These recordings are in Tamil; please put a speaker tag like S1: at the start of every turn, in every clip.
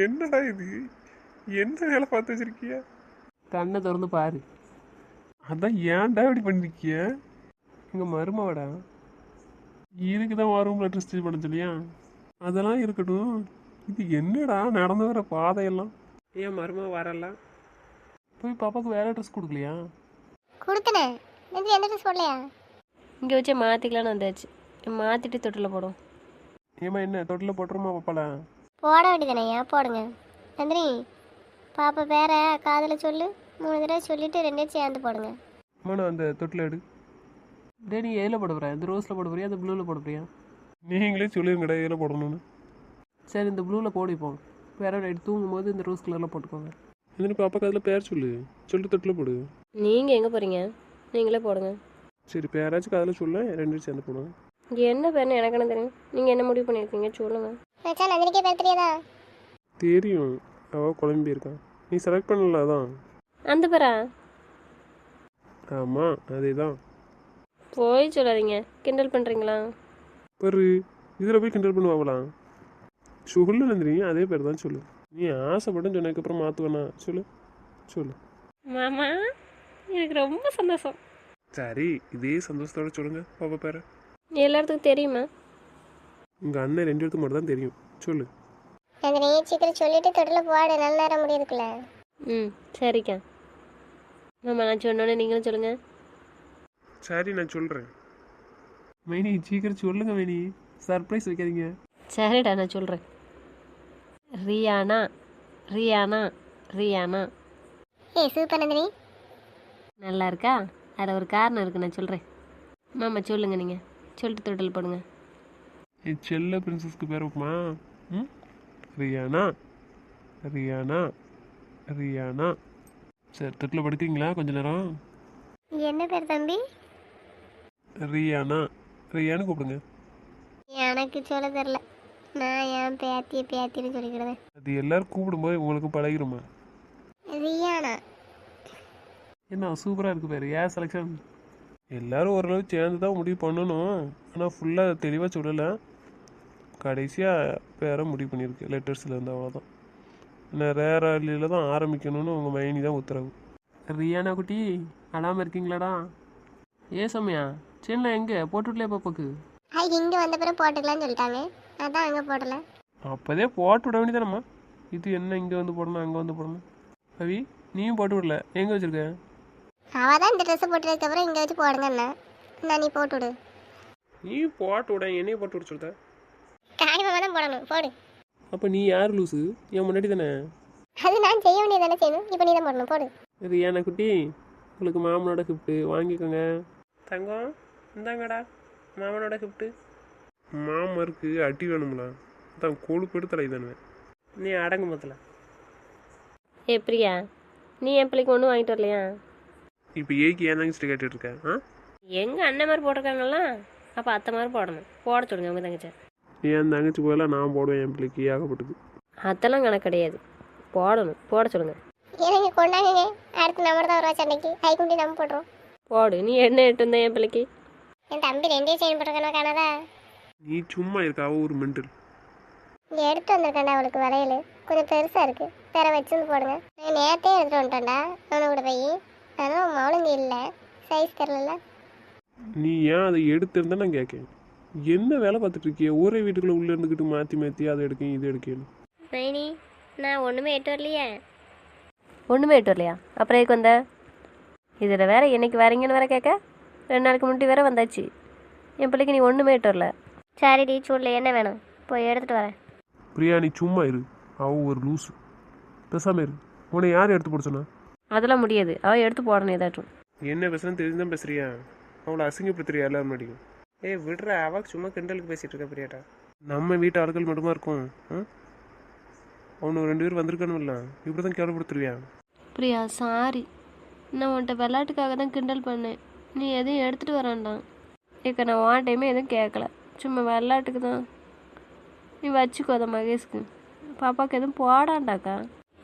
S1: என்னடா இது? என்ன வேலை பார்த்து வச்சிருக்கிய?
S2: கண்ணை திறந்து பாரு.
S1: அதான் ஏன்டா இப்படி பண்ணிருக்கிய?
S2: எங்கள் மருமவடா.
S1: இதுக்கு தான் ரூம்ல ட்ரெஸ் சேஞ்ச் பண்ண சொல்லியா? அதெல்லாம் இருக்கட்டும். இது என்னடா நடந்து வர பாதையெல்லாம்?
S2: ஏன் மருமவ வரலாம்?
S1: போய் பாப்பாவுக்கு வேற ட்ரெஸ் கொடுக்கலையா?
S3: கொடுத்தனே. நந்தினி எந்த ட்ரெஸ் போடலையா?
S4: இங்கே வச்சே மாற்றிக்கலான்னு வந்தாச்சு. மாற்றிட்டு தொட்டில் போடும்.
S1: ஏமா என்ன தொட்டில் போட்டுருமா பாப்பால?
S3: போட வேண்டியதானே, ஏன் போடுங்க. நந்தினி பாப்பா பேர காதில் சொல்லு. 3 தடவை சொல்லிட்டு 2 சேர்ந்து போடுங்க.
S1: அம்மா அந்த தொட்டில் எடு.
S2: டே நீ எதில் போட போகிற? இந்த ரோஸில் போட போறியா, இந்த ப்ளூவில் போட போறியா?
S1: நீங்களே சொல்லிருங்கடா இதில் போடணும்னு.
S2: சரி இந்த ப்ளூவில் போடிப்போம். வேற நைட்டு தூங்கும்போது இந்த ரோஸ் கலரில் போட்டுக்கோங்க.
S1: இந்த பாப்பாக்கு அதில் பேர் சொல்லிட்டு தொட்டில் போடு.
S4: நீங்கள் எங்கே போகிறீங்க? நீங்களே போடுங்க.
S1: சரி பேராச்சும் அதில் சொல்ல 2 சேர்ந்து போடுவோம்.
S4: என்ன பேர்னு எனக்கு என்ன தெரியும்? நீங்கள் என்ன முடிவு பண்ணியிருக்கீங்க சொல்லுங்கள்.
S3: மச்சான் நந்தினிக்கே பேர் தெரியாதா?
S1: தெரியும், அவள் குழம்பி இருக்கான். நீ செலக்ட் பண்ணல அதான்.
S4: அந்த பேரா?
S1: ஆமாம் அதே தான்.
S4: போய் சொல்லாதீங்க, கிண்டல் பண்ணுறீங்களா?
S1: பரு இதில் போய் கிண்டல் பண்ணுவாங்களாம். சொல்லு நந்தினி, அதே பேர் தான் சொல்லு. நீ ஆசைப்பட்டு சொன்னதுக்கப்புறம் மாற்றுவேண்ணா சொல்லு சொல்லு.
S4: மாமா எனக்கு ரொம்ப சந்தோஷம்.
S1: சரி இதே சந்தோஷத்தோட சொல்லுங்க பாப்பா பேர.
S4: எல்லாத்துக்கும் தெரியுமா?
S1: உங்கள் அண்ணன் 2 இடத்துக்கு மட்டும் தான் தெரியும். சொல்லு.
S3: நந்தினி சீக்கிரம் சொல்லிட்டு தொட்டில் போடு, நல்ல நேரம் முடியுதுக்குள்ள.
S4: ம் சரிக்கா. மாமா நான் சொன்னோன்னே நீங்களும் சொல்லுங்கள்.
S1: சரி நான் சொல்கிறேன்.
S2: மைனி சீக்கிரம் சொல்லுங்க மைனி, சர்ப்ரைஸ் வைக்காதீங்க.
S4: சரிடா நான் சொல்கிறேன். ரியானா ரியானா ரியானா.
S3: ஏய் சூப்பர் நந்தினி.
S4: நல்லா இருக்கா? அதில் ஒரு காரணம் இருக்குது, நான் சொல்கிறேன். மாமா சொல்லுங்கள், நீங்கள் சொல்லிட்டு தொட்டில் போடுங்க.
S1: என் செல்ல பிரின்சஸ்க்கு பேர் வைப்போமா? ம் ரியானா ரியானா ரியானா. சரி தொட்டில் படுக்கிறீங்களா கொஞ்ச நேரம்?
S3: என்ன பேர் தம்பி?
S1: ரியானா. ரியானு கூப்பிடுங்க.
S3: எனக்கு சொல்ல தெரில. நான் என் பேத்தின்னு சொல்லிக்கிடுவேன்.
S1: அது எல்லாரும் கூப்பிடும்போது உங்களுக்கு பழகிருமா?
S3: ரியானா.
S2: என்ன சூப்பராக இருக்குது பேர். ஏன் செலெக்ஷன்?
S1: எல்லாரும் ஓரளவு சேர்ந்து தான் முடிவு பண்ணணும். ஆனால் ஃபுல்லாக தெளிவாக சொல்லலை. கடைசியாக பேரை முடிவு பண்ணியிருக்கு லெட்டர்ஸில் இருந்து, அவ்வளோதான். என்ன ரேராலியில் தான் ஆரம்பிக்கணும்னு உங்கள் மைனி தான் உத்தரவு.
S2: ரியானா குட்டி அழாமல் இருக்கீங்களாடா? ஏ சமயா சரிண்ணா எங்கே போட்டுவிடலையா பாப்பாக்கு?
S3: இங்கே வந்த பிறகு போட்டுக்கலான்னு சொல்லிட்டாங்க, அதான் அங்கே போடல.
S1: அப்போதே போட்டு விட வேண்டியதானம்மா. இது என்ன இங்கே வந்து போடணும் அங்கே வந்து போடணும்? ரவி நீயும் போட்டு விடல, எங்கே வச்சுருக்க?
S3: அவள் தான் இந்த ட்ரெஸ்ஸை போட்டதுக்கப்புறம் இங்கே வச்சு போடுங்கண்ணா. நான் நீ போட்டு விடு.
S1: நீ போட்டு விட, என்னையும் போட்டு விட சொல்லிட்ட.
S3: காயமாக தான் போடணும், போடு.
S1: அப்போ நீ யார் லூஸு? என் முன்னாடி தானே.
S3: அது நான் செய்ய வேண்டியது தானே செய்யணும். இப்போ நீ தான் போடணும், போடு.
S1: ரியானா குட்டி உங்களுக்கு மாமனோட கிஃப்ட்டு வாங்கிக்கோங்க. தங்கம் இந்தாங்கடா மாமனோட கிஃப்ட்டு. மாமருக்கு அடி வேணுங்களா? அதான் கொழுப்பெடு தலை தானே.
S2: நீ அடங்கு மொத்தல.
S4: ஏ பிரியா, நீ என் பிள்ளைக்கு ஒன்றும் வாங்கிட்டு வரலையா?
S1: இப்போ ஏக்கு ஏன் தாங்க கேட்டுட்டு இருக்கேன்? ஆ
S4: எங்கள் அண்ணன் மாதிரி போட்டிருக்காங்களா, அப்போ அத்தை மாதிரி போடணும். போட சொல்லுங்க உங்கள் தங்கச்சி.
S1: என் தங்கச்சி போயெல்லாம் நான் போடுவேன் என் பிள்ளைக்கு ஏகப்பட்டது.
S4: அதெல்லாம் கணக்கு கிடையாது, போடணும். போட சொல்லுங்கள்.
S3: எனக்கு கொண்டாங்க. அடுத்து நம்ம தான் வருவா சண்டைக்கு. குண்டி நம்ம போடுறோம்.
S4: போடு. நீ என்ன எட்டு வந்த என் பிள்ளைக்கு?
S3: என் தம்பி 2 செயின் போட்டிருக்கானோ காணாதா?
S1: நீ சும்மா இருக்காவ ஒரு மெண்டல்.
S3: இங்கே எடுத்து வந்திருக்கேன்டா அவளுக்கு வளையல். கொஞ்சம் பெருசாக இருக்குது, வேற வச்சுருந்து போடுங்க. நான் நேரத்தே எடுத்துகிட்டு வந்துட்டேன்டா அவனை கூட போய். அதனால் மவுளுங்க இல்லை, சைஸ் தெரில.
S1: நீ ஏன் அதை எடுத்திருந்தா நான் கேட்கேன். என்ன வேலை பார்த்துட்டு இருக்கிய? ஒரே வீட்டுக்குள்ளே உள்ளே இருந்துக்கிட்டு மாற்றி அதை எடுக்கேன் இது எடுக்கேன்னு.
S4: நைனி நான் ஒன்றுமே எட்டு வரலையே. ஒன்றுமே எட்டு வரலையா? அப்புறம் எதுக்கு வந்த? இதில் வேற என்னைக்கு வரீங்கன்னு வேற கேட்க. 2 நாளைக்கு முன்னாடி வேற வந்தாச்சு. என் பிள்ளைக்கு நீ ஒன்றுமே எட்டு வரல. சரிடி சூடில் என்ன வேணும் போய் எடுத்துகிட்டு வரேன்.
S1: பிரியா நீ சும்மா இரு, அவ ஒரு லூஸு. பேசாம இரு. உன்னை யார் எடுத்து போட சொன்னா?
S4: அதெல்லாம் முடியாது, அவள் எடுத்து போடணும் ஏதாச்சும்.
S1: என்ன பேசுறேன்னு தெரிஞ்சுதான் பேசுறியா? அவளை அசிங்கப்படுத்துறியா எல்லாரும் முன்னாடியும்?
S2: ஏய் விடுற, அவக்கு சும்மா கிண்டலுக்கு பேசிகிட்டு இருக்க பிரியாட்டா.
S1: நம்ம வீட்டு ஆட்கள் மட்டுமா இருக்கும். அவனு 2 பேர் வந்திருக்கானுல்ல, இப்படி தான் கேவலப்படுத்துருவியா?
S4: பிரியா சாரி, நான் உன்கிட்ட விளையாட்டுக்காக தான் கிண்டல் பண்ணேன். நீ எதையும் எடுத்துகிட்டு வரான்டான். ஏக்கா நான் உன் டைமே எதுவும் கேட்கல, சும்மா விளையாட்டுக்கு தான். நீ வச்சுக்கோ அதை மகேஷ்க்கு. பாப்பாவுக்கு எதுவும் போடாண்டாக்கா.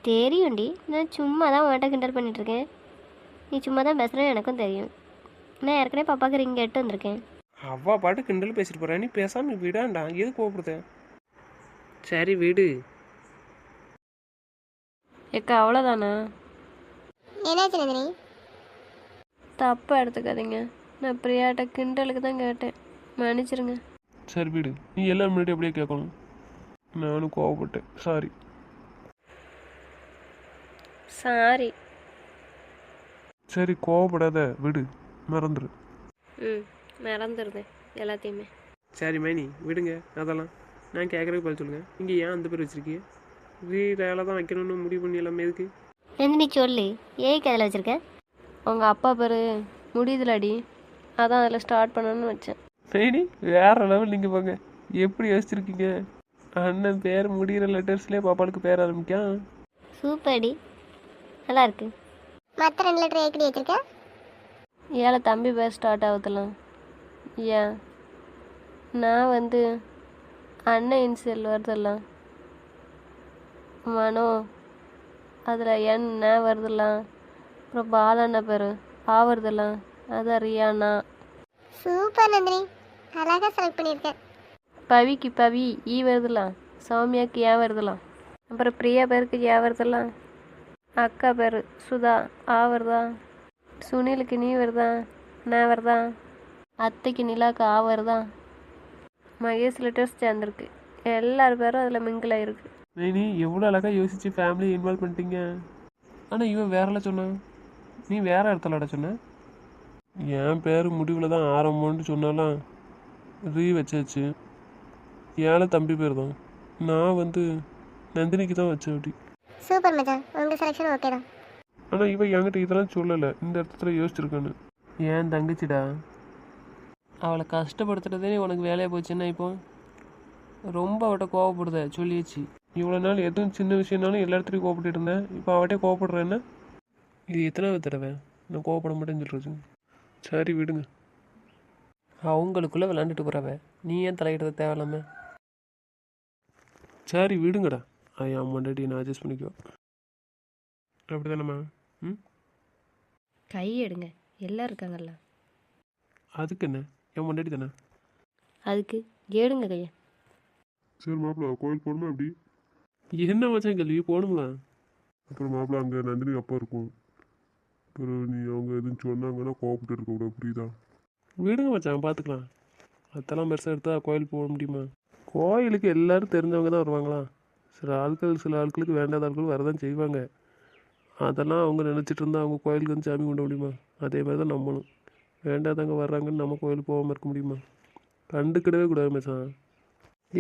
S4: தெரியும்டி, நான் சும்மா தான் உன்கிட்ட கிண்டல் பண்ணிகிட்ருக்கேன். நீ சும்மா தான் பேசுகிறேன்னு எனக்கும் தெரியும். நான் ஏற்கனவே பாப்பாவுக்கு ரிங் எட்டு வந்திருக்கேன்.
S2: அவள் பாட்டு கிண்டல் பேசிட்டு போகிறேன், நீ பேசாமல் விடாண்டா. எது கோவப்படுத? சரி விடு.
S4: ஏக்கா அவ்வளோதானா?
S3: என்னாச்சு நந்தினி?
S4: தப்பாக எடுத்துக்காதீங்க. நான் பிரியாட்ட கிண்டலுக்கு தான் கேட்டேன், மன்னிச்சிருங்க.
S1: சரி விடு, நீ எல்லாம் முன்னாடி அப்படியே கேட்கணும். நானும் கோவப்பட்டேன், சாரி.
S4: சாரி.
S1: சரி கோவப்படாத, விடு, மறந்துடு.
S4: ம், மறந்துடுதேன் எல்லாத்தையுமே.
S2: சரி மைனி விடுங்க அதெல்லாம். நான் கேட்குறதுக்கு பதில் சொல்லுங்கள். நீங்கள் ஏன் அந்த பேர் வச்சுருக்கீங்க? ரேலை தான் வைக்கணும்னு முடிவு பண்ணி எல்லாமே எதுக்கு?
S4: நந்தினி சொல்லு, ஏய்க்கு அதில் வச்சுருக்க? உங்கள் அப்பா பேர் முடியுதுலடி, அதான் அதில் ஸ்டார்ட் பண்ணணும்னு வச்சேன்.
S1: மைனி வேற லெவல். நீங்கள் போங்க, எப்படி யோசிச்சிருக்கீங்க? அண்ணன் பேர் முடிகிற லெட்டர்ஸ்லேயே பாப்பாளுக்கு பேர் ஆரம்பிக்கான்.
S4: சூப்பர்டி, நல்லா இருக்கு.
S3: மற்ற 2 லெட்டர் ஏக்கடி வச்சிருக்க?
S4: ஏழை தம்பி பேர் ஸ்டார்ட் ஆகுதுலாம். ஏன் நான் வந்து அண்ணன் இன்சியல் வருதெல்லாம். மனோ அதில் என்ன வருதுலாம். அப்புறம் பாலண்ண பேர் ஆவறதெல்லாம், அதான் ரியானா.
S3: சூப்பர் நந்தினி, அழகாக செலக்ட் பண்ணியிருக்கேன்.
S4: பவிக்கு பவி ஈ வருதுலாம். சௌமியாவுக்கு ஏன் வருதுலாம். அப்புறம் பிரியா பேருக்கு ஏன் வருதுலாம். அக்கா பேர் சுதா ஆ வருதா. சுனிலுக்கு நீ வருதா, நான் வருதா. அத்தைக்கு நிலாக்கு ஆ வருதா. மகேஷ் லெட்டர்ஸ் சேர்ந்துருக்கு. எல்லார் பேரும் அதில் மிங்கிள் ஆகிருக்கு.
S1: மைனி எவ்வளோ அழகாக யோசிச்சு ஃபேமிலியை இன்வால்வ் பண்ணிட்டீங்க. ஆனால் இவன் வேறல சொன்னான், நீ வேற இடத்துலடா சொன்ன. என் பேர் முடிவில் தான் ஆரம்பம்னு சொன்னாலாம் ரீ வச்சாச்சு. ஏழை தம்பி பேர் தான். நான் வந்து நந்தினிக்கு தான் வச்சேன் அப்படி.
S3: சூப்பர் மச்சான், உங்கள் செலெக்ஷன் ஓகே தான்.
S1: ஆனால் இவன் என்கிட்ட இதெல்லாம் சொல்லலை, இந்த இடத்துல யோசிச்சிருக்கான்னு.
S2: ஏன் தங்கச்சிடா, அவளை கஷ்டப்படுத்துறதே உனக்கு வேலையாக போச்சுன்னா இப்போ ரொம்ப அவட்ட கோவப்படுத சொல்லியாச்சு.
S1: இவ்வளோ நாள் எதுவும் சின்ன விஷயம்னாலும் எல்லா இடத்துலையும் கோவப்பட்டு இருந்தேன். இப்போ அவட்டே கோவப்படுறேன். என்ன இது எத்தனாவது தடவை நான் கோவப்பட மாட்டேன்னு சொல்கிறது? சரி விடுங்க.
S2: அவங்களுக்குள்ளே விளாண்டுட்டு போகிறவ நீ ஏன் தலையிடுறது தேவையில்லாம?
S1: சரி விடுங்கடா, என் முன்னாடி நான் அட்ஜஸ்ட் பண்ணிக்கோ. அப்படி தானேம்மா? ம்,
S4: கை எடுங்க, எல்லாம் இருக்காங்கல்ல.
S1: அதுக்கு என்ன, என் முன்னாடி தானே.
S4: அதுக்கு எடுங்க கையை.
S5: சரி மாப்பிள்ள கோயில் போகணுமா எப்படி?
S1: என்ன மச்சான் கேள்வி, போகணுங்களா?
S5: அப்புறம் மாப்பிள்ள அங்கே நந்தினி அப்பா இருக்கும். அப்புறம் நீ அவங்க எதுவும் சொன்னாங்கன்னா கோவப்பட்டு இருக்கக்கூடாது, புரியுதா?
S1: விடுங்க மச்சான், பார்த்துக்கலாம். அதெல்லாம் பெருசாக எடுத்தால் கோயில் போக முடியுமா? கோயிலுக்கு எல்லாரும் தெரிஞ்சவங்க தான் வருவாங்களா? சில ஆட்களுக்கு வேண்டாத ஆட்கள் வரதான் செய்வாங்க. அதெல்லாம் அவங்க நினச்சிட்டு இருந்தால் அவங்க கோயிலுக்கு வந்து சாமி கொண்டு முடியுமா? அதே மாதிரி தான் நம்மளும் வேண்டாதவங்க வர்றாங்கன்னு நம்ம கோயிலுக்கு போகாமல் இருக்க முடியுமா? கண்டுக்கிடவே கூடாது மச்சான்.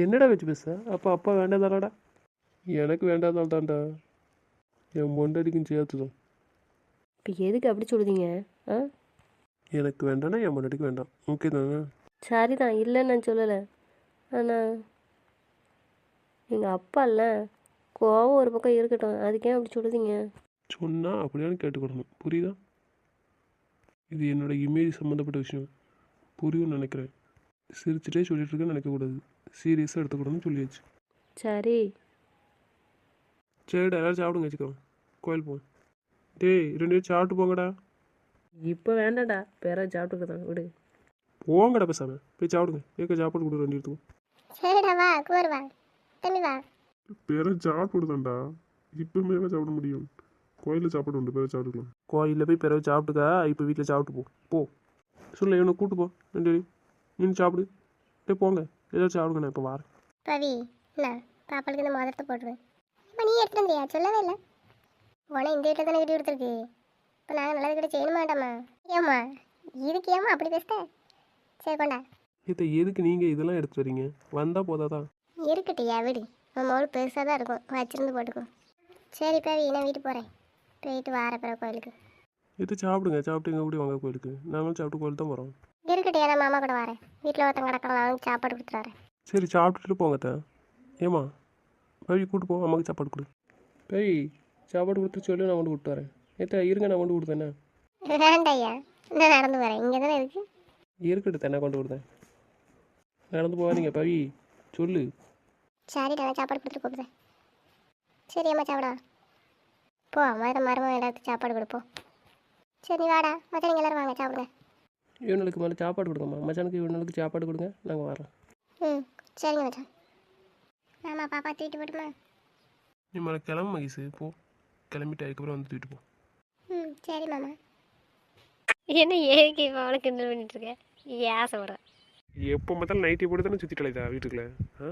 S1: என்னடா வச்சு பேச? அப்போ அப்பா வேண்டாதாடாடா? எனக்கு வேண்டாதால் தான்டா, என் பொண்டாட்டிக்கும் சேர்த்து தான்.
S4: இப்போ எதுக்கு அப்படி சொல்லுதீங்க? ஆ,
S1: எனக்கு வேண்டாம்னா என் பொண்டாட்டிக்கு வேண்டாம், ஓகே தானே?
S4: சரிதான், இல்லைன்னு நான் சொல்லலை. ஆனால் எங்கள் அப்பா இல்லை, கோவம் ஒரு பக்கம் இருக்கட்டும், அதுக்கே அப்படி சொல்லுதீங்க?
S1: சொன்னால் அப்படியானு கேட்டுக்கிடணும், புரியுதா? இது என்னோட இமேஜ் சம்மந்தப்பட்ட விஷயம், புரியும்னு நினைக்கிறேன். சிரிச்சுட்டே சொல்லிட்டு இருக்கேன்னு நினைக்கக்கூடாது, சீரியஸாக எடுத்துக்கூடாதுன்னு சொல்லியாச்சு.
S4: சரி.
S1: சரிடா, எல்லாரும் சாப்பிடுங்க, வச்சுக்கிறோம், கோயில் போவோம். டேய் 2 பேரும் சாப்பிட்டு போங்கடா.
S2: இப்போ வேண்டாம்டா, பேர சாப்பிட்டுக்க தான் விடு.
S1: போங்கடா பேசாமல் போய் சாப்பிடுங்க. ஏக்க சாப்பாடு கொடு 2 இடத்துக்கும்.
S3: சரிடா வா குமார் வா, தம்பி வா.
S5: பேர சாப்பிட்டு தான்டா, இப்பவுமே சாப்பிட முடியும். கோயிலில் சாப்பாடு உண்டு, பேர சாப்பிட்டுக்கலாம்.
S1: கோயிலில் போய் பிறகு சாப்பிட்டுக்கா, இப்போ வீட்டில் சாப்பிட்டு போ சொல்ல, இவனை கூப்பிட்டு போ. நன்றி, நீ சாப்பிடு. டே போங்க, ஏதாச்சும் சாப்பிடுங்க, நான் இப்போ வரேன்.
S3: பவி என்ன பாப்பாளுக்கு இந்த மோதிரத்தை போட்டுருவேன். இப்போ நீ எடுத்துட்டு வந்தியா? சொல்லவே இல்லை. உன இந்த வீட்டில் தானே கட்டி கொடுத்துருக்கு. இப்போ நாங்கள் நல்லது கிட்ட செய்யணும் மாட்டோமா? ஏம்மா இதுக்கு ஏம்மா அப்படி பேசுத? சரி கொண்டா.
S1: இதை எதுக்கு நீங்கள் இதெல்லாம் எடுத்து வரீங்க? வந்தால் போதாதான்.
S3: இருக்கட்டியா விடு, உன் மோள் பெருசாக தான் இருக்கும், வச்சிருந்து போட்டுக்கோ. சரி பவி, நான் வீட்டுக்கு போகிறேன். போயிட்டு வார பிறகு கோயிலுக்கு.
S1: இது சாப்பிடுங்க, சாப்பிட்டு எங்கள் கூட வாங்க கோயிலுக்கு. நாங்களும் சாப்பிட்டு கோயில் தான் போகிறோம்.
S3: இருக்கட்டியா, நான் மாமா கூட வரேன். வீட்டில் ஒருத்தன் கிடக்கலாம், அவனுக்கு சாப்பாடு கொடுத்துட்டு வரேன்.
S1: சரி சாப்பிட்டுட்டு போங்கத்த. ஏம்மா பவி கூட்டு போ, அம்மாவுக்கு சாப்பாடு கொடு. பவி சாப்பாடு கொடுத்து சொல்லி நான் கொண்டு விட்டு வரேன். ஏத்தா இருங்க, நான் கொண்டு கொடுத்தேண்ணே.
S3: வேண்டாய்யா, நான் நடந்து வரேன், இங்கே தானே இருக்கு.
S1: இருக்கட்டு நான் கொண்டு கொடுத்தேன். நடந்து போகாதீங்க பவி, சொல்லு.
S3: சரிடா, நான் சாப்பாடு கொடுத்துட்டு கூப்பிடுறேன். சரி அம்மா சாப்பிடா போ. மருமக எல்லாத்துக்கும் சாப்பாடு கொடுப்போம். சரி நீ வாடா, மற்ற நீங்கள் எல்லோரும் வாங்க சாப்பிடுங்க.
S2: இவனுக்கு மேலே சாப்பாடு கொடுங்கம்மா, மச்சானுக்கு இவனுக்கு சாப்பாடு கொடுங்க, நாங்கள் வரோம்.
S3: ம் சரிங்க மச்சான். ஆமாம் பாப்பா தூக்கிட்டு போட்டுமா?
S1: நீ மேலே கிளம்பு மகிஷு, போ கிளம்பிட்டு அதுக்கப்புறம் வந்து தூக்கிட்டு போ.
S3: ம் சரி மாமா.
S4: என்ன ஏக்கு இப்போ அவளை கிண்டல் பண்ணிட்டு இருக்கேன்? ஏன் சொல்கிறேன்?
S1: எப்போ பார்த்தாலும் நைட்டி போட்டு தானே சுற்றி கலைதா வீட்டுக்குள்ள? ஆ,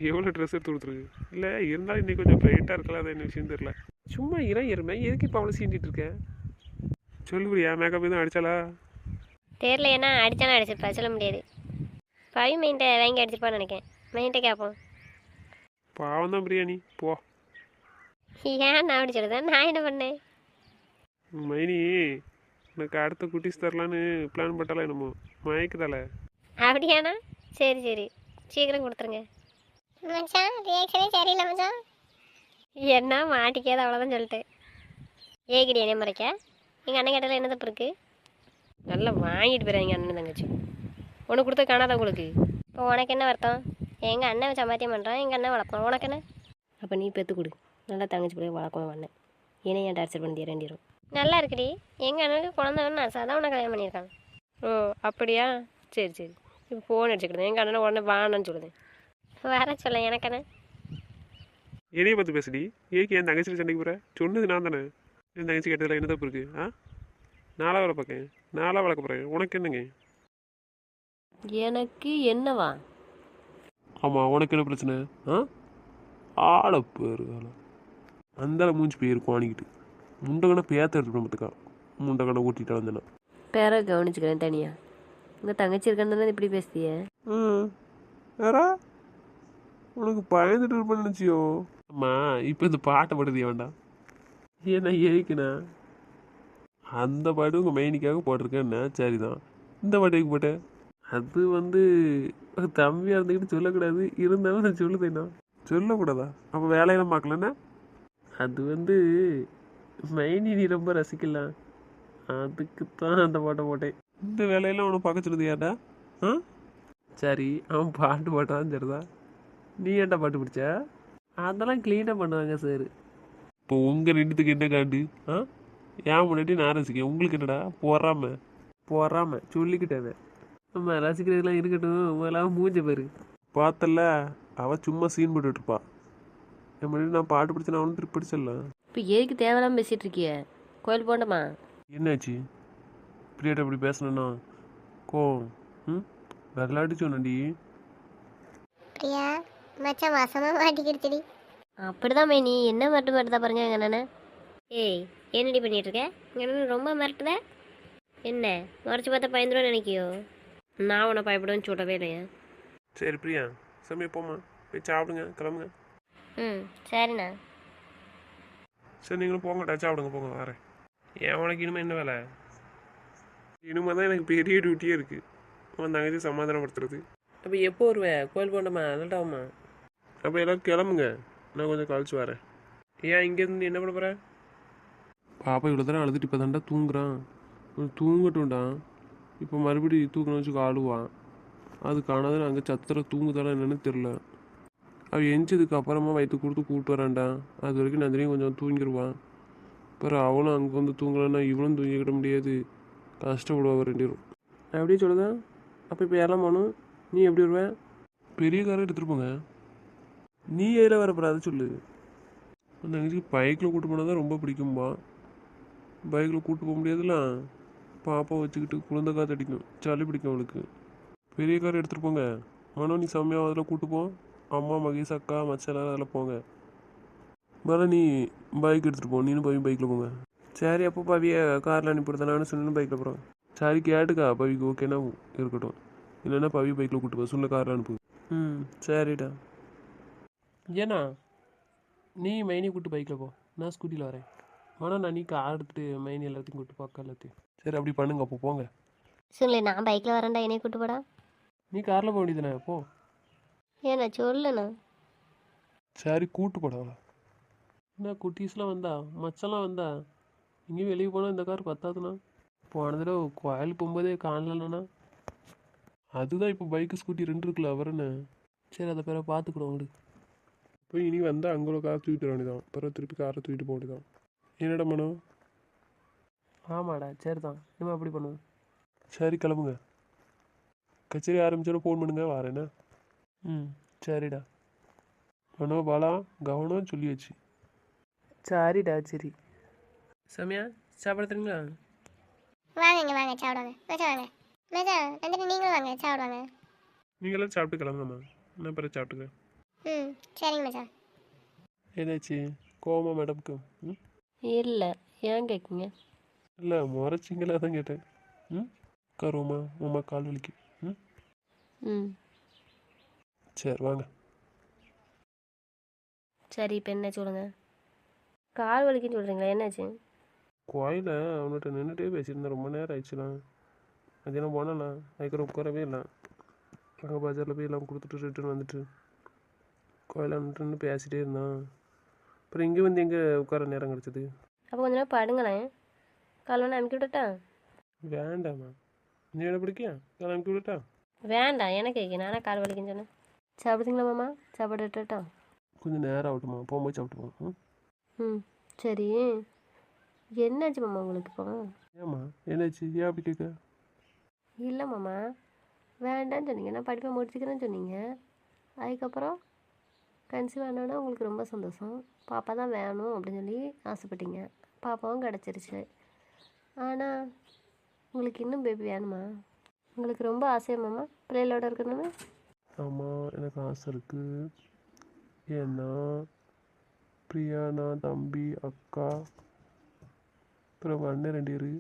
S1: எவ்வளோ ட்ரெஸ் எடுத்து கொடுத்துருக்கு இல்லை? இருந்தாலும் இன்னைக்கு கொஞ்சம் பிரைட்டாக இருக்கலாம், அது என்ன விஷயம் தெரியல. சும்மா எருமை எதுக்கு இப்போ அவளை சீண்டிட்டு இருக்கேன்? சொல்லு பிரியா, மேக்கப் எதுவும் அடிச்சாலா?
S4: தெரியல, ஏன்னா அடித்தானே அடிச்சிருப்பா, சொல்ல முடியாது. பவி மெயின்ட்டை வாங்கி அடிச்சிருப்பான்னு நினைக்கேன். மெயின்ட்டை கேட்போம்.
S1: பாவம் தான் பிரியாணி, போ.
S4: ஏன் நான் அப்படி சொல்லுதேன்? நான் என்ன பண்ணேன்?
S1: மைனி எனக்கு அடுத்த குட்டிஸ் தரலான்னு பிளான் பண்ணிட்டாலாம் என்னமோ மயக்குதால.
S4: அப்படியாண்ணா? சரி சரி, சீக்கிரம் கொடுத்துருங்க.
S3: மச்சான் ரியாக்ஷனே சரியில்லை மச்சான்.
S4: என்ன மாட்டிக்காத, அவ்வளோதான் சொல்லிட்டேன். ஏகிடி என்ன முறைக்க? எங்கள் அண்ணன் கேட்டால என்ன தப்பு இருக்குது? நல்லா வாங்கிட்டு போயிடுறேன் எங்கள் அண்ணன் தங்கச்சி. உனக்கு கொடுத்த காணாத உங்களுக்கு. இப்போ உனக்கு என்ன வருத்தம்? எங்கள் அண்ணன் சம்பாத்தியம் பண்ணுறான், எங்கள் அண்ணன் வளர்ப்பான், உனக்கு என்ன? அப்போ நீ பெற்று கொடு, நல்லா தங்கச்சி பிள்ளைய வளர்க்கணும் வந்தேன். ஏன்னா ஏன் டார்ச்சர் பண்ணி ரெண்டிரும். நல்லா இருக்குடி, எங்கள் அண்ணனுக்கு குழந்தை வேணும் ஆசை, அதான் உனக்கு கல்யாணம் பண்ணியிருக்காங்க. ஓ அப்படியா? சரி சரி, இப்போ ஃபோன் அடிச்சுக்கிட்டேன். எங்கள் அண்ணனை உடனே வான்னு சொல்லுதேன். வர சொல்ல எனக்கு என்ன?
S1: என்னைய பார்த்து பேசுடி. ஏக்கு என் தங்கச்சியில் சண்டைக்கு போகிற? சொன்னது நான் தானே. என் தங்கச்சி கேட்டதில் என்ன தப்பு இருக்குது? ஆ, நாளாக வள பார்க்கேன், நாளாக வளர்க்க போகிறேன். உனக்கு என்னங்க?
S4: எனக்கு என்னவா?
S1: ஆமாம், உனக்கு என்ன பிரச்சனை? ஆ, ஆளை பேர் அந்தால மூஞ்சி போயிருக்கும் அணிக்கிட்டு முண்டகனை பேத்த எடுத்துட்டு பார்த்துக்கா. முண்டகனை ஊட்டிட்டு வந்தேன்னா
S4: பேரை கவனிச்சுக்கிறேன் தனியாக. உங்கள் தங்கச்சி இருக்கன்னு இப்படி பேசுதியே?
S1: ம், வேறா உனக்கு பயந்துட்டு இருப்பேன்னு நினச்சியோ? அம்மா இப்போ இந்த பாட்டை படுதிய வேண்டாம். ஏன்னா ஏக்குண்ணா அந்த பாட்டு உங்கள் மைனிக்காக போட்டிருக்கேன்னா சரிதான். இந்த பாட்டுக்கு போட்டேன் அது வந்து தம்பியாக இருந்துக்கிட்டு சொல்லக்கூடாது, இருந்தாலும் நான் சொல்லுதேண்ணா. சொல்லக்கூடாதா? அப்போ வேலையெல்லாம் பார்க்கலண்ணா. அது வந்து மைனி நீ ரொம்ப ரசிக்கலாம், அதுக்கு தான் அந்த பாட்டை போட்டேன். இந்த வேலையெல்லாம் உனக்கு பார்க்க சொல்லுதியாடா? ஆ சரி, அவன் பாட்டு போட்டான் சரிதான். நீ ஏன்டா பாட்டு பிடிச்ச? அதெல்லாம் க்ளீனாக பண்ணுவாங்க சார். இப்போ உங்கள் ரெண்டுத்துக்கு என்ன காண்டு? ஆ, ஏன் முன்னாடி நான் ரசிக்கேன், உங்களுக்கு என்னடா போறாம சொல்லிக்கிட்டேன். நம்ம ரசிக்கிறதுலாம் இருக்கட்டும், முதல்ல மூஞ்ச பேர் பார்த்தல. அவள் சும்மா சீன் போட்டுட்ருப்பா. என் முன்னாடி நான் பாட்டு பிடிச்சேன், அவனும் திருப்பி பிடிச்சிடலாம்.
S4: இப்போ எதுக்கு தேவையில்லாமல் பேசிகிட்டு இருக்கிய? கோயில் போண்டமா?
S1: என்னாச்சு பிரியாட்ட அப்படி பேசணுன்னா? ம், விளையாட்டு சொன்னடி.
S3: பிரியா மச்சான் வசமாக மாட்டிக்கிடுச்சுடி.
S4: அப்படிதான் மைனி, என்ன மிரட்டுதா பாருங்க எங்கள் அண்ணனை. ஏய் என்னடி பண்ணிட்டு இருக்க? எங்கள் அண்ணன் ரொம்ப மிரட்டுத. என்ன மறைச்சு பார்த்தா பயந்துருவேன் நினைக்கியோ? நான் உன்னை பயப்படுவேன்னு சொல்லவே இல்லையா?
S1: சரி பிரியா, சமயம் போமா, போய் சாப்பிடுங்க, கிளம்புங்க.
S4: ம் சரிண்ணா.
S1: சரி நீங்களும் போங்கடா, சாப்பிடுங்க, போங்க, வரேன். ஏன் உனக்கு இனிமேல் என்ன வேலை? இனிமேல் தான் எனக்கு பெரிய டியூட்டியே இருக்குது, உன் தங்கச்சி சமாதானப்படுத்துறது.
S2: அப்போ எப்போ வருவேன்? கோயில் போண்டமா நல்லாட்டாமா?
S1: அப்போ எல்லோரும் கிளம்புங்க, நான் கொஞ்சம் கழிச்சு வரேன். ஏன் இங்கேருந்து என்ன பண்ண போகிற? பாப்பா இவ்வளோ தூரம் அழுதுட்டு இப்போ தாண்டா தூங்குறான். தூங்கட்டும்டா. இப்போ மறுபடியும் தூக்கணும் வச்சுக்க அழுவான். அது காணாத அங்கே சத்திர தூங்குதாலும் என்னன்னு தெரில. அவள் எஞ்சதுக்கு அப்புறமா வயிற்று கொடுத்து கூப்பிட்டு வரான்டா. அது வரைக்கும் நந்தினியும் கொஞ்சம் தூங்கிடுவான். அப்புறம் அவனும் அங்கே வந்து தூங்கலைன்னா இவனும் தூங்கிக்கிட முடியாது, கஷ்டப்படுவா ரெண்டு பேரும். அப்படியே சொல்லுதான். அப்போ இப்போ யாரெல்லாம் போகணும்? நீ எப்படி வருவேன்? பெரிய காரை எடுத்துகிட்டு போங்க. நீ எதில் வரப்போற அதை சொல்லு. அந்த தங்கச்சிக்கு பைக்கில் கூட்டு போனால் தான் ரொம்ப பிடிக்கும்பா. பைக்கில் கூட்டு போக முடியாதுல்ல, பாப்பா வச்சுக்கிட்டு குழந்தை காற்று அடிக்கும், சளி பிடிக்கும் அவளுக்கு. பெரிய கார் எடுத்துகிட்டு போங்க. மனோ நீ செம்மையாக அதில் கூட்டு போ. அம்மா மகேஷ் அக்கா மச்ச எல்லாரும் அதில் போங்க. மேலே நீ பைக் எடுத்துகிட்டு போ, நீனும் பவி பைக்கில் போங்க. சரி, அப்போ பவியை காரில் அனுப்பிவிடுதேன், நானும் சொன்னு பைக்கில் போகிறேன். சரி கேட்டுக்கா, பவிக்கு ஓகேனா இருக்கட்டும், இல்லைன்னா பவி பைக்கில் கூட்டு போ, சொல்ல காரில் அனுப்பு. ம் சரிடா. ஏண்ணா நீ மைனி கூப்பிட்டு பைக்கில் போ, நான் ஸ்கூட்டியில் வரேன். ஆனால் நான் நீ கார் எடுத்துகிட்டு மைனி எல்லாத்தையும் கூப்பிட்டு பார்க்க எல்லாத்தையும். சரி அப்படி பண்ணுங்க, அப்போ போங்க.
S4: சொல்லு, நான் பைக்கில் வரேன்டா, என்னை கூட்டு போடா.
S1: நீ காரில் போக வேண்டியதுண்ணே, போ.
S4: ஏண்ணா சொல்லுண்ணா.
S1: சரி கூட்டு போடா. என்ன குட்டீஸ்லாம் வந்தா, மச்செல்லாம் வந்தா, இங்கேயும் வெளியே போனால் இந்த கார் பத்தாதுண்ணா. போன தடவை கோயில் போகும்போதே காணலண்ணா. அதுதான் இப்போ பைக்கு ஸ்கூட்டி ரெண்டு இருக்குல்ல, அவருன்னு. சரி அதை பிறகு பார்த்துக்கிடுவோம் விடு. இப்போ இனி வந்தால் அங்கே கார் தூக்கிட்டு வர வேண்டியதான், பிறகு திருப்பி காரை தூக்கிட்டு போக வேண்டியதான். என்னடா மனோ? ஆமாடா, சரி தான், இனிமே அப்படி பண்ணுவேன். சரி கிளம்புங்க, கச்சேரி ஆரம்பிச்சோட ஃபோன் பண்ணுங்க, வரேண்ணே. ம் சரிடா. மனோ பாலா கவனம் சொல்லியாச்சு.
S2: சரிடா சரி. சமயா சாப்பாடு தரீங்களா?
S3: வாங்க இங்கே வாங்க சாப்பிடுவாங்க. மச்சான் வாங்க. மச்சான் நந்தினி நீங்களும் வாங்க சாப்பிடுவாங்க.
S1: நீங்களாம் சாப்பிட்டு கிளம்புங்கம்மா, நான் பிறகு சாப்பிட்டுக்கிறேன்.
S3: ம் சரிங்க மச்சான்.
S1: ஏதாச்சு கோவமா மேடம்க்கு? ம்
S4: இல்லை, ஏன் கேட்குங்க?
S1: இல்லை முறைச்சிங்களா தான் கேட்டேன். ம் உட்காருவோம்மா, அம்மா கால் வலிக்கு. ம்
S4: ம்
S1: சரி வாங்க.
S4: சரி, இப்போ என்ன சொல்லுங்க. கால் வலிக்குன்னு சொல்கிறீங்களா, என்னாச்சு?
S1: கோயிலில் அவன்கிட்ட நின்றுட்டே பேசியிருந்தேன், ரொம்ப நேரம் ஆயிடுச்சுலாம். மதியானம் போனலாம், அதுக்கப்புறம் உட்காரவே இல்லை. அங்கே பஜாரில் போய் எல்லாம் கொடுத்துட்டு ரிட்டர்ன் வந்துட்டு கோயிலில் நின்று பேசிகிட்டே இருந்தான். அப்புறம் இங்கே வந்து எங்கே உட்கார நேரம் கிடச்சிது?
S4: அப்போ கொஞ்ச நேரம் படுங்களேன். கால் வேணா அமுக்கி விட்டுட்டா?
S1: வேண்டாம்மா, நீ என்ன பிடிக்கியா? நான் அனுப்பி விடட்டா?
S4: வேண்டாம், எனக்கு கேட்க நானே கால் வலிக்குன்னு சொன்னேன். சாப்பிடுங்களா மாமா? சாப்பாடு விட்டுட்டா?
S1: கொஞ்சம் நேரம் ஆகட்டுமா, போகும்போது சாப்பிட்டுப்போம். ம்
S4: ம் சரி. என்னாச்சு மாமா உங்களுக்கு இப்போ?
S1: ஏம்மா என்னாச்சு, ஏன் அப்படி கேட்க?
S4: இல்லை மாமா, வேண்டான்னு சொன்னீங்க, நான் படிப்பை முடிச்சுக்கிறேன்னு சொன்னீங்க. அதுக்கப்புறம் கன்சீவ் ஆனோன்னா உங்களுக்கு ரொம்ப சந்தோஷம், பாப்பா தான் வேணும் அப்படின்னு சொல்லி ஆசைப்பட்டீங்க. பாப்பாவும் கிடச்சிருச்சு. ஆனால் உங்களுக்கு இன்னும் பேபி வேணுமா? உங்களுக்கு ரொம்ப ஆசையா மாமா பிள்ளைகளோட இருக்கணும்னு?
S1: ஆமாம், எனக்கு ஆசை இருக்குது. ஏன்னா பிரியாண்ணா, தம்பி, அக்கா, அப்புறம் உங்கள் அண்ணன் 2 பேர்,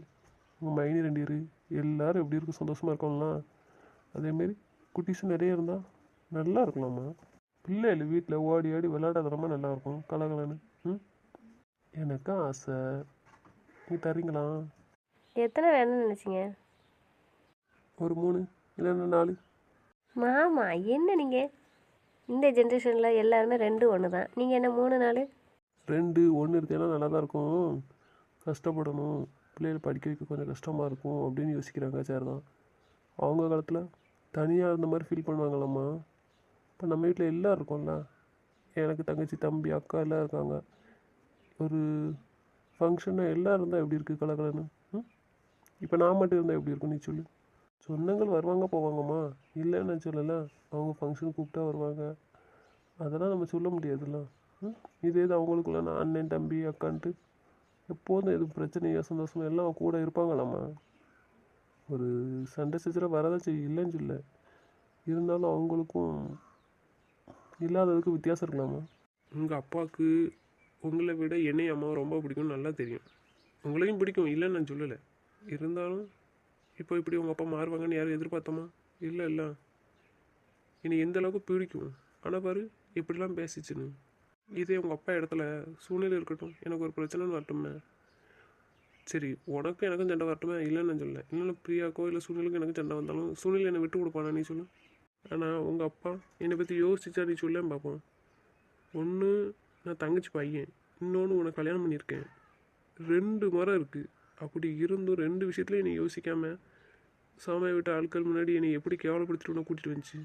S1: உங்கள் மைனி 2 பேர், எல்லோரும் எப்படி இருக்கும், சந்தோஷமாக இருக்கணும்லாம். அதேமாரி குட்டீஸும் நிறைய இருந்தால் நல்லா இருக்கலாம்மா. பிள்ளைகள் வீட்டில் ஓடி ஆடி விளையாடாதனமா நல்லாயிருக்கும், கலகலன்னு. ம் எனக்கு ஆசை, நீ தரீங்களா?
S4: எத்தனை வேணும்னு நினச்சிங்க?
S1: ஒரு 3 இல்லைன்னா 4.
S4: மாமா என்ன நீங்கள், இந்த ஜென்ரேஷனில் எல்லாருமே 2 1 தான், நீங்கள் என்ன 3 4?
S1: 2 1 இருந்தேன்னா நல்லா தான் இருக்கும். கஷ்டப்படணும், பிள்ளைகள் படிக்க வைக்க கொஞ்சம் கஷ்டமாக இருக்கும் அப்படின்னு யோசிக்கிறாங்க. சரி தான், அவங்க காலத்தில் தனியாக இருந்த மாதிரி ஃபீல் பண்ணுவாங்களாம்மா. இப்போ நம்ம வீட்டில் எல்லோரும் இருக்கோம்ல, எனக்கு தங்கச்சி, தம்பி, அக்கா எல்லாம் இருக்காங்க. ஒரு ஃபங்க்ஷன்னா எல்லோரும் இருந்தால் எப்படி இருக்குது, கலகலன்னு. ம் இப்போ நான் மட்டும் இருந்தால் எப்படி இருக்கும், நீ சொல்லு. சொந்தங்கள் வருவாங்க போவாங்கம்மா, இல்லைன்னு நான் சொல்லலை. அவங்க ஃபங்க்ஷன் கூப்பிட்டா வருவாங்க, அதெல்லாம் நம்ம சொல்ல முடியாதுல்ல. இதே இது அவங்களுக்குள்ள நான் அண்ணன், தம்பி, அக்கான்ட்டு எப்போதும் எதுவும் பிரச்சனையோ சந்தோஷமோ எல்லாம் கூட இருப்பாங்களாம்மா. ஒரு சண்டை சச்சரவு வரதான் செய்யும், இல்லைன்னு சொல்ல. இருந்தாலும் அவங்களுக்கும் இல்லாததுக்கு வித்தியாசம் இருக்கலாமா. உங்கள் அப்பாவுக்கு உங்களை விட என்னையும் அம்மாவை ரொம்ப பிடிக்கும்னு நல்லா தெரியும். உங்களையும் பிடிக்கும், இல்லைன்னு நான் சொல்லலை. இருந்தாலும் இப்போ இப்படி உங்கள் அப்பா மாறுவாங்கன்னு யாரும் எதிர்பார்த்தோமா? இல்லை இல்லை, இனி எந்த அளவுக்கு பிடிக்கும். ஆனால் பாரு இப்படிலாம் பேசிச்சுன்னு. இதே உங்கள் அப்பா இடத்துல சூழ்நிலை இருக்கட்டும், எனக்கு ஒரு பிரச்சனைன்னு வரட்டுமே, சரி உனக்கும் எனக்கும் சண்டை வரட்டுமே, இல்லைன்னு நான் சொல்லலை. இல்லைன்னா பிரியாக்கோ இல்லை சூழ்நிலைக்கும் எனக்கு சண்டை வந்தாலும் சூழ்நிலை என்னை விட்டு கொடுப்பானா நீ சொல்லு. ஆனால் உங்கள் அப்பா என்னை பற்றி யோசிச்சா நீ சொல்லேன் பார்ப்போம். ஒன்று நான் தங்கச்சி பையன், இன்னொன்று உனக்கு கல்யாணம் பண்ணியிருக்கேன், 2 முறை இருக்குது. அப்படி இருந்தும் 2 விஷயத்துலையும் நீ யோசிக்காமல் சாமியை விட்ட ஆட்கள் முன்னாடி என்னை எப்படி கேவலப்படுத்திட்டு உன்னை கூட்டிகிட்டு வந்துச்சு.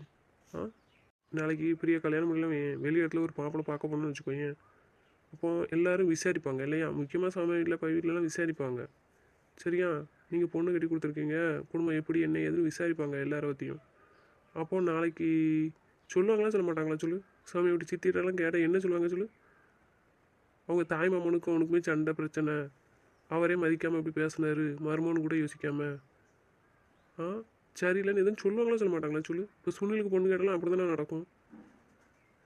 S1: நாளைக்கு பெரிய கல்யாணம் பண்ணலாம், வெளி இடத்துல ஒரு மாப்பிள்ளை பார்க்க போகணும்னு வச்சுக்கோங்க. அப்போது எல்லோரும் விசாரிப்பாங்க இல்லையா, முக்கியமாக சாமி வீட்டில் பை வீட்டிலலாம் விசாரிப்பாங்க. சரியா, நீங்கள் பொண்ணு கட்டி கொடுத்துருக்கீங்க, குடும்பம் எப்படி என்ன எதுவும் விசாரிப்பாங்க எல்லாரை பற்றியும். அப்போது நாளைக்கு சொல்லுவாங்களா சொல்ல மாட்டாங்களா சொல்லு. சாமி விட்டு சித்திட்டெல்லாம் கேட்டால் என்ன சொல்லுவாங்க சொல்லு. அவங்க தாய் மாமனுக்கும் அவனுக்குமே சண்டை பிரச்சனை, அவரே மதிக்காமல் இப்படி பேசினாரு, மருமகனு கூட யோசிக்காமல். சரியில்லைன்னு எதுவும் சொல்லுவாங்களா சொல்ல மாட்டாங்களா சொல்லு. இப்போ சுனிலுக்கு பொண்ணு கேட்டாலும் அப்படி தானே நடக்கும்.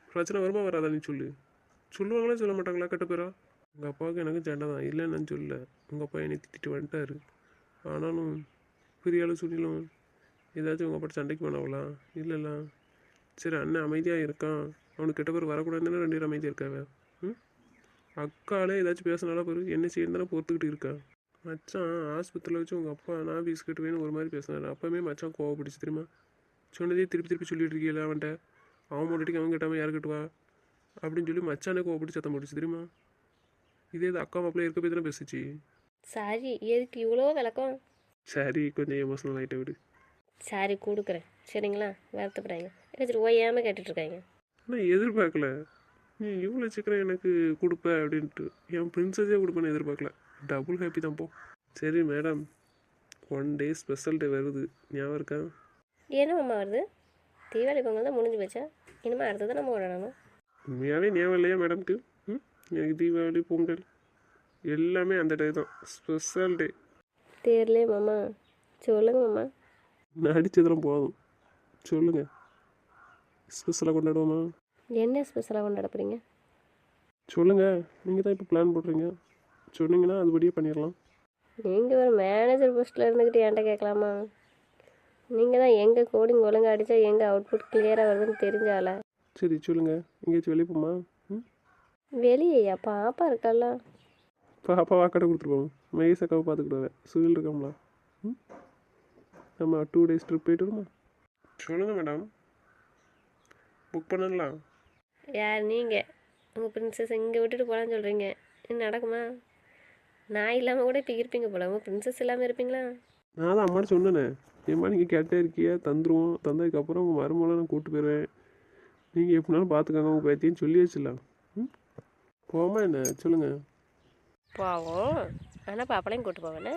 S1: பிரச்சனை வருமா வராதா நீ சொல்லு. சொல்லுவாங்களா சொல்ல மாட்டாங்களா கெட்ட பேரா? உங்கள் அப்பாவுக்கு எனக்கு சண்டை தான், இல்லைன்னு நான் சொல்ல. உங்கள் அப்பா என்னை திட்டிட்டு வந்துட்டார். ஆனாலும் பெரியாலும் சுனிலும் ஏதாச்சும் உங்கள் அப்பா சண்டைக்கு வேணாவலாம் இல்லைல்ல. சரி அண்ணன் அமைதியாக இருக்கான், அவனுக்கு கெட்ட பேர் வரக்கூடாதுன்னு 2 பேரும் அமைதியாக இருக்காவ. அக்காலே ஏதாச்சும் பேசினாலும் பேர் என்ன செய்யணும் தானே பொறுத்துக்கிட்டு இருக்கா. மச்சான் ஆஸ்பத்திரியில் வச்சு உங்கள் அப்பா நான் ஃபீஸ் கட்டுவேன்னு ஒரு மாதிரி பேசினார். அப்போவே மச்சான் கோவப்பிடிச்சு தெரியுமா. சொன்னதே திருப்பி திருப்பி சொல்லிட்டு இருக்கீங்களா அவன்கிட்ட. அவன் முன்னாடிக்கு அவன் கட்டாமல் யார் கட்டுவா அப்படின்னு சொல்லி மச்சானே கோவப்பட்டு சத்தம் போட்டுச்சு தெரியுமா. இதே இது அக்கா மாப்பிள்ளை இருக்க போய் தானே பேசிச்சு.
S4: சாரி, எதுக்கு இவ்வளோ விளக்கம்?
S1: சரி கொஞ்சம் எமோஷனல் ஆகிட்ட விடு.
S4: சாரி கொடுக்குறேன் சரிங்களா, வருத்தப்படாங்க. என்ன சரி ஓயாமல் கேட்டுட்ருக்காங்க.
S1: நான் எதிர்பார்க்கல நீ இவ்வளோ சீக்கிரம் எனக்கு கொடுப்ப அப்படின்ட்டு. என் பிரின்சஸே கொடுப்பேன்னு எதிர்பார்க்கல. டபுள் ஹாப்பி தான் போ. சரி மேடம், 1 டே ஸ்பெஷல் டே வருது, ஞாபகம் இருக்கா?
S4: என்ன மாமா வருது? தீபாவளி பொங்கல் தான் முடிஞ்சு போச்சா? இனிமேல் அடுத்தது நம்ம விடணும்.
S1: உண்மையாகவே ஞாபகம் இல்லையா மேடம்க்கு? எனக்கு தீபாவளி பொங்கல் எல்லாமே அந்த டே தான் ஸ்பெஷல் டே.
S4: தெரியலையே மாமா, சொல்லுங்க மாமா.
S1: நடிச்சதெல்லாம் போதும், சொல்லுங்கள். ஸ்பெஷலாக கொண்டாடுவோமா?
S4: என்ன ஸ்பெஷலாக கொண்டாட போகிறீங்க?
S1: சொல்லுங்கள், நீங்கள் தான் இப்போ பிளான் போடுறீங்க. சொன்னீங்கன்னா அதுபடியே பண்ணிடலாம்.
S4: நீங்கள் ஒரு மேனேஜர் போஸ்ட்டில் இருந்துக்கிட்டு என்கிட்ட கேட்கலாமா? நீங்கள் தான் எங்கே கோடிங் ஒழுங்காக அடித்தா எங்கே அவுட்புட் கிளியராக வருதுன்னு தெரிஞ்சால.
S1: சரி சொல்லுங்கள், எங்கேயாச்சும் வெளியே போமா? ம்,
S4: வெளியேயா? பாப்பா இருக்கல்ல.
S1: பாப்பா வாக்கடை கொடுத்துருவோம். மகேஷ் அக்காவை பார்த்துக்கிடுவேன். சுவில் இருக்காங்களா? ம், நம்ம 2 days ட்ரிப் போயிட்டு வருமா? சொல்லுங்கள் மேடம், புக் பண்ணலாம்.
S4: யார் நீங்கள்? உங்கள் பிரின்சஸ் இங்கே விட்டுட்டு போகலான்னு சொல்கிறீங்க, என்ன நடக்குமா? நான் இல்லாமல் கூட இப்போ இருப்பீங்க போல, உங்கள் பிரின்சஸ் இல்லாமல் இருப்பீங்களா?
S1: நான் தான் அம்மாட்ட சொன்னேனே, ஏம்மா நீங்கள் கேட்டே இருக்கியா, தந்துடுவோம். தந்ததுக்கப்புறம் உங்கள் மருமகளை நான் கூப்பிட்டு போயிடுவேன். நீங்கள் எப்படினாலும் பார்த்துக்கோங்க உங்கள் பேத்தின்னு சொல்லி வச்சிடலாம். ம், போமா என்ன சொல்லுங்கள்.
S4: போவோம், ஆனால் பாப்பாளையும் கூப்பிட்டு போவேண்ணே.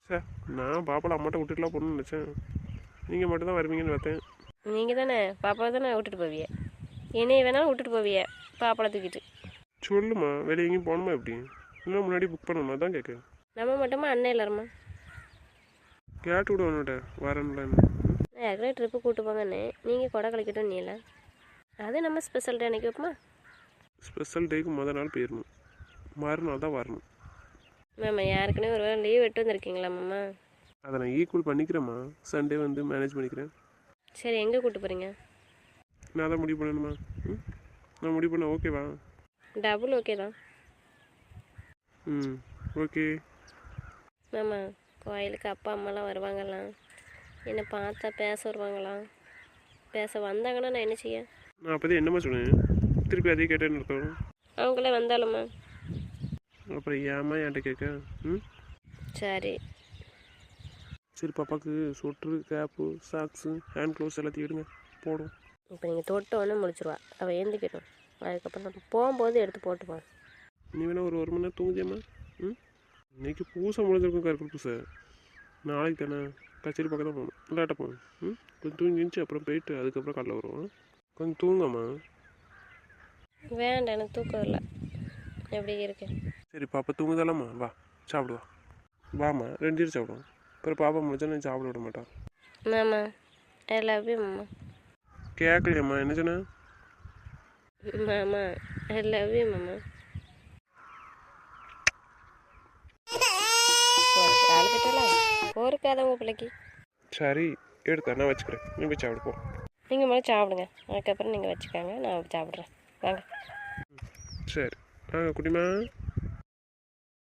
S1: சார், நான் பாப்பாவை அம்மாட்ட விட்டுட்டுலாம் போகணும்னு நினச்சேன். நீங்கள் மட்டும் தான் வருவீங்கன்னு பார்த்தேன்.
S4: நீங்கள் தானே பாப்பாவை தானே விட்டுட்டு போவிய, என்னைய வேணாலும் விட்டுட்டு போவிய பாப்பாவை தூக்கிட்டு.
S1: சொல்லுமா, வெளியே எங்கேயும் போகணுமா எப்படி? இன்னும் முன்னாடி புக் பண்ணணுமா தான் கேட்க.
S4: நம்ம மட்டுமா அண்ணன் எல்லாருமா?
S1: கேட்டு விட வேணுட்ட வரேன்ல.
S4: நான் ஏற்கனவே ட்ரிப்பு கூப்பிட்டு போங்கண்ணே, நீங்கள் கொடை கழிக்கட்டும் நீல. அது நம்ம ஸ்பெஷல் டே அன்றைக்கி வைப்போமா?
S1: ஸ்பெஷல் டேக்கு மொதல் நாள் போயிடணும், மறுநாள் தான் வரணும்.
S4: மேம் யாருக்குன்னே ஒரு வேளை லீவ் விட்டு வந்திருக்கீங்களா மாமா?
S1: அதை நான் ஈக்குவல் பண்ணிக்கிறேம்மா. சண்டே வந்து மேனேஜ் பண்ணிக்கிறேன்.
S4: சரி, எங்கே கூப்பிட்டு போகிறீங்க?
S1: நான் தான் முடிவு பண்ணணுமா? ம், நான் முடிவு பண்ண ஓகேவா?
S4: டபுள் ஓகே தான்.
S1: ம், ஓகே.
S4: மாமா, கோயிலுக்கு அப்பா அம்மாலாம் வருவாங்களாம், என்னை பார்த்தா பேச வருவாங்களாம். பேச வந்தாங்கன்னா நான் என்ன செய்ய?
S1: நான் அப்போதே என்னம்மா சொன்னேன், திருப்பி அதே கேட்டேன்னு இருக்கோம்.
S4: அவங்களே வந்தாலுமா?
S1: அப்புறம் ஏம்மா என்கிட்ட கேட்க? ம்,
S4: சரி.
S1: சரி, பாப்பாவுக்கு சொட்ரு, கேப்பு, சாக்ஸு, ஹேண்ட் க்ளவுஸ் எல்லாத்தையும் எடுங்க, போடும்.
S4: இப்போ நீங்கள் தொட்டோன்னே முடிச்சிருவா, அவள் ஏந்திக்கட்டும். அதுக்கப்புறம் நம்ம போகும்போது எடுத்து போட்டுப்போம்.
S1: நீ வேணா ஒரு 1 மணி நேரம் தூங்குதியம்மா? ம், இன்னைக்கு பூசை முடிஞ்சிருக்கும், கருப்பு பூசை. நாளைக்கு தானே கச்சேரி பக்கம் தான் போகணும், விளையாட்ட போகணும். ம், கொஞ்சம் தூங்கிச்சு அப்புறம் போயிட்டு அதுக்கப்புறம் காலைல வருவோம். கொஞ்சம் தூங்கம்மா.
S4: வேண்டாம், எனக்கு தூக்கம் இல்லை, எப்படி இருக்கு?
S1: சரி, பாப்பா தூங்குதாலாம்மா, வா சாப்பிடுவா. வாம்மா, 2 பேரும் சாப்பிடுவோம். அப்புறம் பாப்பா முடிச்சா நான் சாப்பிட விட மாட்டான்.
S4: மாமா, ஐ லவ் யூ மாமா.
S1: கேட்கலையம்மா, என்ன சொன்ன?
S4: மாமா, ஐ லவ் யூ மாமா. ஆளுக்கிட்டல போருக்காத உங்கள் பிள்ளைக்கு.
S1: சரி, எடுத்தா நான் வச்சுக்கிறேன், நீ போய் சாப்பிடு போ.
S4: நீங்கள் முதல்ல சாப்பிடுங்க, அதுக்கப்புறம் நீங்கள் வச்சுக்காங்க, நான் சாப்பிட்றேன். வாங்க.
S1: சரி, குட்டிமா.